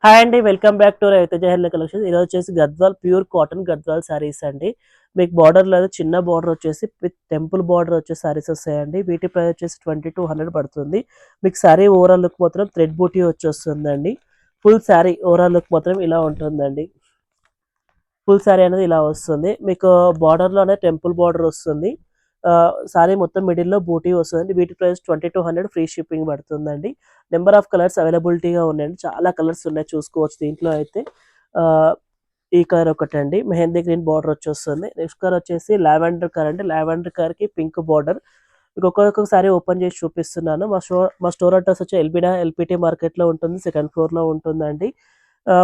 Hi అండి. Welcome back to Raviteja hair collections. ఈరోజు వచ్చేసి Gadwal pure cotton Gadwal saris అండి. మీకు బార్డర్లో అయితే చిన్న బార్డర్ వచ్చేసి విత్ టెంపుల్ బార్డర్ వచ్చే సారీస్ వస్తాయండి. వీటి ప్రైస్ వచ్చేసి 2200 పడుతుంది. మీకు సారీ ఓవరాల్ లుక్ మాత్రం థ్రెడ్ బూటీ వచ్చేస్తుందండి. ఫుల్ సారీ ఓవరాల్ లుక్ మాత్రం ఇలా ఉంటుందండి. ఫుల్ సారీ అనేది ఇలా వస్తుంది. మీకు బార్డర్లోనే టెంపుల్ బార్డర్ వస్తుంది. సారీ మొత్తం మిడిల్లో బూటీ వస్తుందండి. వీటి ప్రైస్ 2200 ఫ్రీ షిప్పింగ్ పడుతుందండి. నెంబర్ ఆఫ్ కలర్స్ అవైలబిలిటీగా ఉన్నాయండి. చాలా కలర్స్ ఉన్నాయి, చూసుకోవచ్చు. దీంట్లో అయితే ఆ, ఈ కలర్ ఒకటండి, మెహందీ గ్రీన్ బార్డర్ వచ్చేస్తుంది. నెక్స్ట్ కలర్ వచ్చేసి లావెండర్ కలర్ అండి. లావెండర్ కలర్ కి పింక్ బార్డర్. మీకు ఒక్కొక్కసారి ఓపెన్ చేసి చూపిస్తున్నాను. మా స్టోర్ అడ్రస్ వచ్చి ఎల్పిటి మార్కెట్ లో ఉంటుంది, సెకండ్ ఫ్లోర్ లో ఉంటుందండి.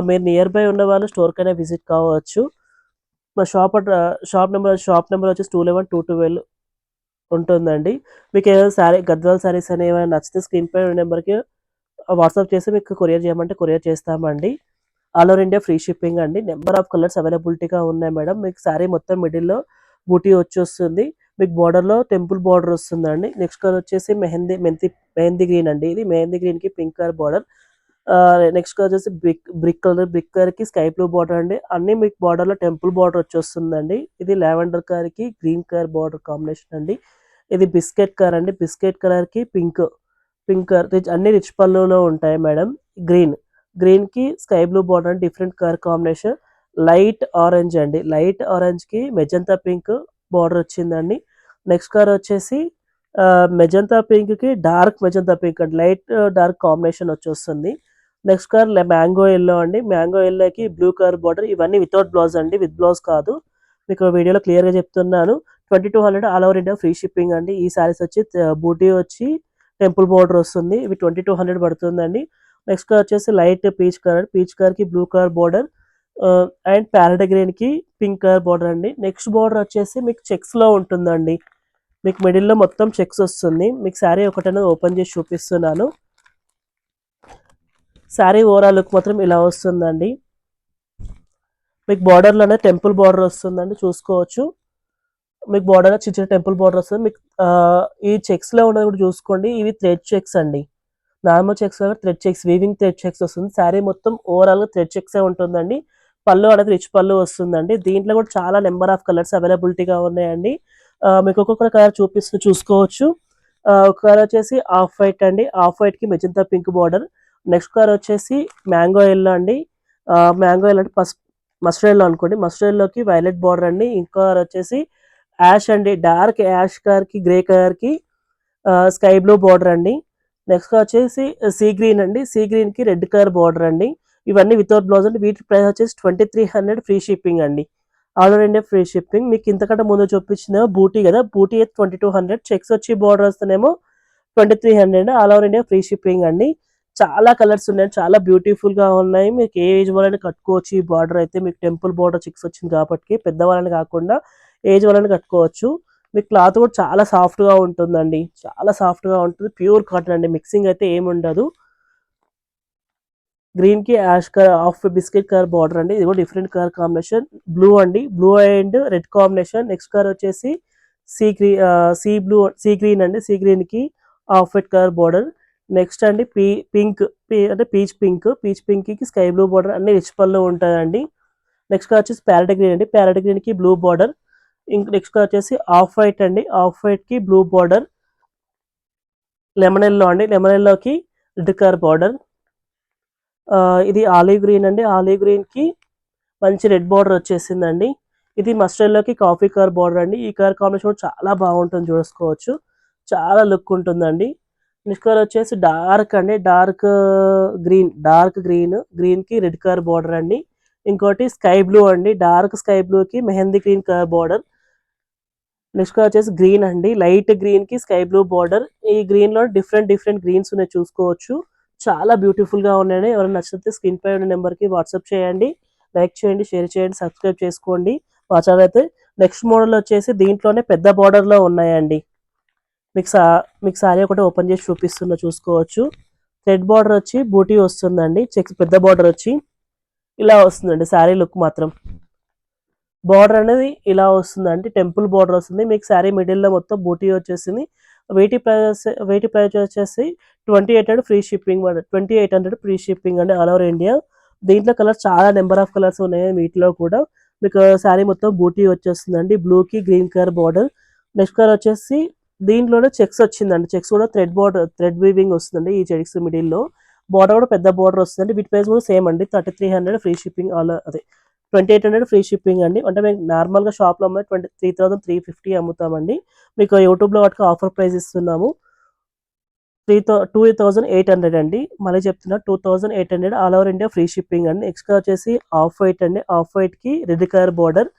మీరు నియర్ బై ఉన్న వాళ్ళు స్టోర్ కైనా విజిట్ కావచ్చు. మా షాప్ నెంబర్ వచ్చేసి 211-212 ఉంటుందండి. మీకు ఏదైనా శారీ గద్వాల్ శారీస్ అని ఏమైనా నచ్చితే స్క్రీన్ పై నెంబర్కి వాట్సాప్ చేసి మీకు కొరియర్ చేయమంటే కొరియర్ చేస్తామండి. All over India free shipping అండి. నెంబర్ ఆఫ్ కలర్స్ అవైలబిలిటీగా ఉన్నాయి మేడం. మీకు శారీ మొత్తం మిడిల్లో బూటీ వచ్చేస్తుంది. మీకు బార్డర్లో టెంపుల్ బార్డర్ వస్తుందండి. నెక్స్ట్ కలర్ వచ్చేసి మెహందీ గ్రీన్ అండి. ఇది మెహందీ గ్రీన్ కి pink colour border. Next colour వచ్చేసి బ్రిక్ కలర్ కి స్కై బ్లూ బార్డర్ అండి. అన్ని మీకు బార్డర్ లో టెంపుల్ బార్డర్ వచ్చేస్తుందండి. ఇది లావెండర్ కలర్ కి గ్రీన్ కలర్ బార్డర్ కాంబినేషన్ అండి. ఇది బిస్కెట్ కలర్ అండి. బిస్కెట్ కలర్ కి పింక్ కలర్ అన్ని రిచ్ పళ్ళులో ఉంటాయి మేడం. గ్రీన్ కి స్కై బ్లూ బార్డర్ అండి. Different colour combination. Light orange అండి. లైట్ ఆరెంజ్ కి మెజంతా పింక్ బార్డర్ వచ్చిందండి. నెక్స్ట్ కలర్ వచ్చేసి మెజంతా పింక్ కి డార్క్ మెజంతా పింక్ అండి. లైట్ డార్క్ కాంబినేషన్ వచ్చేస్తుంది. నెక్స్ట్ కలర్ మ్యాంగో ఎల్లో అండి. మ్యాంగో ఎల్లోకి బ్లూ కలర్ బార్డర్. ఇవన్నీ వితౌట్ బ్లౌజ్ అండి, విత్ బ్లౌజ్ కాదు. మీకు వీడియోలో క్లియర్గా చెప్తున్నాను. 2200 all over India free shipping అండి. ఈ సారీస్ వచ్చి బూటీ వచ్చి టెంపుల్ బార్డర్ వస్తుంది. ఇవి 2200 పడుతుందండి. నెక్స్ట్ కలర్ వచ్చేసి లైట్ పీచ్ కలర్ కి blue colour border and parrot green కి పింక్ కలర్ బార్డర్ అండి. నెక్స్ట్ బార్డర్ వచ్చేసి మీకు చెక్స్ లో ఉంటుందండి. మీకు మిడిల్లో మొత్తం చెక్స్ వస్తుంది. మీకు శారీ ఒకటనేది ఓపెన్ చేసి చూపిస్తున్నాను. శారీ ఓవరాల్ లుక్ మాత్రం ఇలా వస్తుందండి. మీకు బార్డర్లోనే టెంపుల్ బార్డర్ వస్తుందండి, చూసుకోవచ్చు. మీకు బార్డర్ చిన్న చిన్న టెంపుల్ బార్డర్ వస్తుంది. మీకు ఈ చెక్స్ లో ఉన్నది కూడా చూసుకోండి. ఇవి థ్రెడ్ చెక్స్ అండి. Normal checks thread checks, weaving thread checks వస్తుంది. శారీ మొత్తం ఓవరాల్ గా థ్రెడ్ చెక్స్ ఉంటుందండి. పళ్ళు అనేది రిచ్ పళ్ళు వస్తుందండి. దీంట్లో కూడా చాలా నెంబర్ ఆఫ్ కలర్స్ అవైలబిలిటీగా ఉన్నాయండి. మీకు ఒక్కొక్క కలర్ చూసుకోవచ్చు. ఒక కలర్ వచ్చేసి ఆఫ్ వైట్ అండి. ఆఫ్ వైట్ కి magenta pink border. Next colour వచ్చేసి మ్యాంగో ఎల్లో అండి. మ్యాంగో ఎల్లో అంటే మస్టర్డ్ ఎల్లో అనుకోండి. మస్టర్డ్ ఎల్లోకి వైలెట్ బార్డర్ అండి. ఇంకా వచ్చేసి యాష్ అండి. డార్క్ యాష్ కలర్ కి గ్రే కలర్ కి స్కై బ్లూ బార్డర్ అండి. నెక్స్ట్ వచ్చేసి సీ గ్రీన్ అండి. సీ గ్రీన్ కి రెడ్ కలర్ బార్డర్ అండి. ఇవన్నీ వితౌట్ బ్లౌజ్ అండి. వీటి ప్రైస్ వచ్చేసి 2300 ఫ్రీ షిప్పింగ్ అండి. All over India free shipping. మీకు ఇంతకంటే ముందు చూపించిన బూటీ కదా, బూటీ అయితే 2200. చెక్స్ వచ్చి బార్డర్ వస్తేనేమో 2300. All over India free shipping అండి. చాలా కలర్స్ ఉన్నాయి, చాలా బ్యూటిఫుల్ గా ఉన్నాయి. మీకు ఏ ఏజ్ వాళ్ళని కట్టుకోవచ్చు. ఈ బార్డర్ అయితే మీకు టెంపుల్ బార్డర్ చెక్స్ వచ్చింది కాబట్టి పెద్దవాళ్ళని కాకుండా ఏజ్ వాళ్ళని కట్టుకోవచ్చు. మీకు క్లాత్ కూడా చాలా సాఫ్ట్ గా ఉంటుందండి. చాలా సాఫ్ట్ గా ఉంటుంది. ప్యూర్ కాటన్ అండి. మిక్సింగ్ అయితే ఏమి ఉండదు. గ్రీన్ కి ash colour off biscuit colour border అండి. ఇది కూడా డిఫరెంట్ కలర్ కాంబినేషన్. బ్లూ అండి. Blue and red combination. Next colour వచ్చేసి సీ గ్రీన్ అండి. సీ గ్రీన్ కి off white colour border. Next అండి పింక్, అంటే పీచ్ పింక్ కి స్కై బ్లూ బార్డర్. అన్ని రిచ్ పళ్ళు ఉంటాయండి. నెక్స్ట్ కలర్ వచ్చేసి ప్యారెట్ గ్రీన్ అండి. ప్యారెట్ గ్రీన్ కి బ్లూ బార్డర్. నెక్స్ట్ కలర్ వచ్చేసి ఆఫ్ వైట్ అండి. ఆఫ్ వైట్ కి బ్లూ బార్డర్. లెమన్ ఎల్లో అండి. లెమన్ ఎల్లోకి రెడ్ కలర్ బార్డర్. ఇది ఆలివ్ గ్రీన్ అండి. ఆలివ్ గ్రీన్ కి మంచి రెడ్ బార్డర్ వచ్చేసిందండి. ఇది మస్టర్డ్ లోకి కాఫీ కలర్ బార్డర్ అండి. ఈ కలర్ కాంబినేషన్ కూడా చాలా బాగుంటుంది, చూసుకోవచ్చు. చాలా లుక్ ఉంటుందండి. నెక్స్ట్ కలర్ వచ్చేసి డార్క్ అండి. గ్రీన్ కి రెడ్ కలర్ బార్డర్ అండి. ఇంకోటి స్కై బ్లూ అండి. డార్క్ స్కై బ్లూ కి mehndi green colour border. Next colour వచ్చేసి గ్రీన్ అండి. లైట్ గ్రీన్ కి స్కై బ్లూ బార్డర్. ఈ గ్రీన్ లో డిఫరెంట్ గ్రీన్స్ ఉన్నాయి, చూసుకోవచ్చు. చాలా బ్యూటిఫుల్ గా ఉన్నాయి. ఎవరైనా నచ్చితే స్క్రీన్ పై ఉన్న నెంబర్ కి వాట్సాప్ చేయండి. లైక్ చేయండి, షేర్ చేయండి, సబ్స్క్రైబ్ చేసుకోండి మా ఛానల్ అయితే. నెక్స్ట్ మోడల్ వచ్చేసి దీంట్లోనే పెద్ద బార్డర్ లో ఉన్నాయండి. మీకు మీకు సారీ ఒకటి ఓపెన్ చేసి చూపిస్తున్నా, చూసుకోవచ్చు. థ్రెడ్ బార్డర్ వచ్చి బూటీ వస్తుందండి. చెక్స్ పెద్ద బార్డర్ వచ్చి ఇలా వస్తుందండి. శారీ లుక్ మాత్రం బార్డర్ అనేది ఇలా వస్తుందండి. టెంపుల్ బార్డర్ వస్తుంది. మీకు శారీ మిడిల్లో మొత్తం బూటీ వచ్చేసింది. వీటి ప్రైస్ వచ్చేసి 2800 ఫ్రీ షిప్పింగ్ 2800 ఫ్రీ షిప్పింగ్ అండి, ఆల్ ఓవర్ ఇండియా. దీంట్లో కలర్ చాలా నెంబర్ ఆఫ్ కలర్స్ ఉన్నాయి. వీటిలో కూడా మీకు శారీ మొత్తం బూటీ వచ్చేస్తుందండి. బ్లూకి green colour border. Next colour వచ్చేసి దీంట్లోనే చెక్స్ వచ్చిందండి. చెక్స్ కూడా థ్రెడ్ బార్డర్, థ్రెడ్ వీవింగ్ వస్తుందండి ఈ చెక్స్ మిడిల్లో. బార్డర్ కూడా పెద్ద బార్డర్ వస్తుందండి. వీటి ప్రైస్ కూడా సేమ్ అండి, 3300 ఫ్రీ షిప్పింగ్. అదే 2800 ఫ్రీ షిప్పింగ్ అండి. అంటే మేము నార్మల్గా షాప్లో అమ్మే 23,350 అమ్ముతామండి. మీకు యూట్యూబ్లో వాటికి ఆఫర్ ప్రైస్ ఇస్తున్నాము 2800 అండి. మళ్ళీ చెప్తున్నా 2800 all over India free shipping అండి. నెక్స్ట్ వచ్చేసి ఆఫ్ వైట్ అండి. ఆఫ్ వైట్కి red colour border.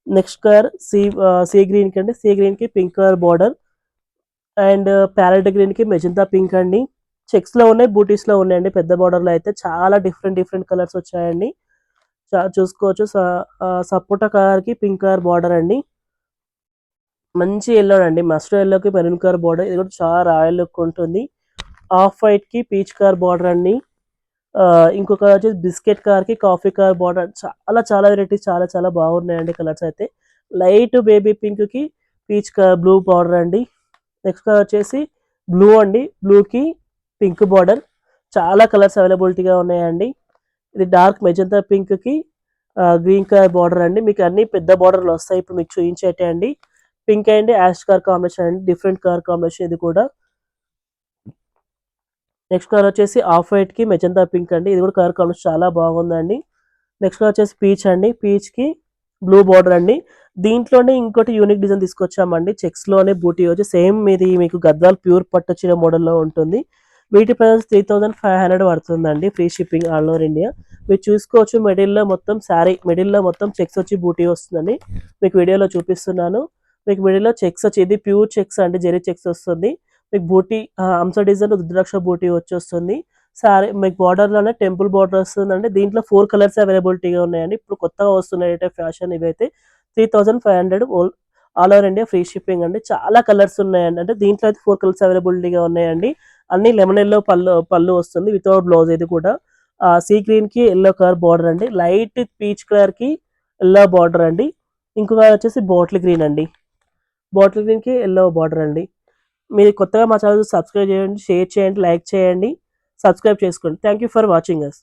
Next colour sea గ్రీన్కి అండి. సీ గ్రీన్కి pink colour border and parrot గ్రీన్కి మెజంతా పింక్ అండి. చెక్స్లో ఉన్నాయి, బూటీస్లో ఉన్నాయండి. పెద్ద బార్డర్లో అయితే చాలా డిఫరెంట్ డిఫరెంట్ కలర్స్ వచ్చాయండి. చూసుకోవచ్చు. సపోటా కలర్కి పింక్ కలర్ బార్డర్ అండి. మంచి ఎల్లో అండి, మస్టర్డ్ ఎల్లోకి మెరూన్ కలర్ బార్డర్. ఇది కూడా చాలా రాయల్ లుక్ ఉంటుంది. ఆఫ్ వైట్కి పీచ్ కలర్ బార్డర్ అండి. ఇంకొక వచ్చేసి బిస్కెట్ కలర్కి కాఫీ కలర్ బార్డర్. చాలా చాలా వెరైటీస్, చాలా చాలా బాగున్నాయండి కలర్స్ అయితే. లైట్ బేబీ పింక్కి పీచ్ కలర్ బ్లూ బార్డర్ అండి. నెక్స్ట్ కలర్ వచ్చేసి బ్లూ అండి. బ్లూకి పింక్ బార్డర్. చాలా కలర్స్ అవైలబిలిటీగా ఉన్నాయండి. ఇది డార్క్ మెజంతా పింక్కి గ్రీన్ కలర్ బార్డర్ అండి. మీకు అన్ని పెద్ద బార్డర్లు వస్తాయి. ఇప్పుడు మీకు చూపించేటే అండి. Pink and ash colour combination అండి, డిఫరెంట్ కలర్ కాంబినేషన్ ఇది కూడా. నెక్స్ట్ కలర్ వచ్చేసి ఆఫ్ వైట్కి మెజంతా పింక్ అండి. ఇది కూడా కలర్ కాంబినేషన్ చాలా బాగుందండి. నెక్స్ట్ కలర్ వచ్చేసి పీచ్ అండి. పీచ్కి బ్లూ బార్డర్ అండి. దీంట్లోనే ఇంకోటి యూనిక్ డిజైన్ తీసుకొచ్చామండి. చెక్స్లోనే బూటీ వచ్చి సేమ్ ఇది మీకు గద్వాల్ ప్యూర్ పట్టు చీర మోడల్లో ఉంటుంది. వీటి ప్రైస్ 3500 పడుతుందండి free shipping all over India. మీరు చూసుకోవచ్చు మిడిల్లో మొత్తం శారీ మిడిల్లో మొత్తం చెక్స్ వచ్చి బూటీ వస్తుందండి. మీకు వీడియోలో చూపిస్తున్నాను. మీకు మిడిల్లో చెక్స్ వచ్చి ఇది ప్యూర్ చెక్స్ అండి, జెరీ చెక్స్ వస్తుంది. మీకు బూటీ అంశ డిజైన్ రుద్రాక్ష బూటీ వచ్చేస్తుంది. సారీ మీకు బార్డర్లోనే టెంపుల్ బార్డర్ వస్తుందండి. దీంట్లో 4 కలర్స్ అవైలబిలిటీగా ఉన్నాయండి. ఇప్పుడు కొత్తగా వస్తున్నాయి ఫ్యాషన్ ఇవైతే 3500 all over India free shipping అండి. చాలా కలర్స్ ఉన్నాయండి. అంటే దీంట్లో అయితే 4 కలర్స్ అవైలబిలిటీగా ఉన్నాయండి. అన్ని లెమన్ ఎల్లో పళ్ళు వస్తుంది వితౌట్ బ్లౌజ్. ఇది కూడా సీ గ్రీన్కి ఎల్లో కలర్ బార్డర్ అండి. లైట్ పీచ్ కలర్కి ఎల్లో బార్డర్ అండి. ఇంకొక వచ్చేసి బాటిల్ గ్రీన్ అండి. బాటిల్ గ్రీన్కి ఎల్లో బార్డర్ అండి. మీరు కొత్తగా మా ఛానల్ సబ్స్క్రైబ్ చేయండి, షేర్ చేయండి, లైక్ చేయండి, సబ్స్క్రైబ్ చేసుకోండి. Thank you for watching us.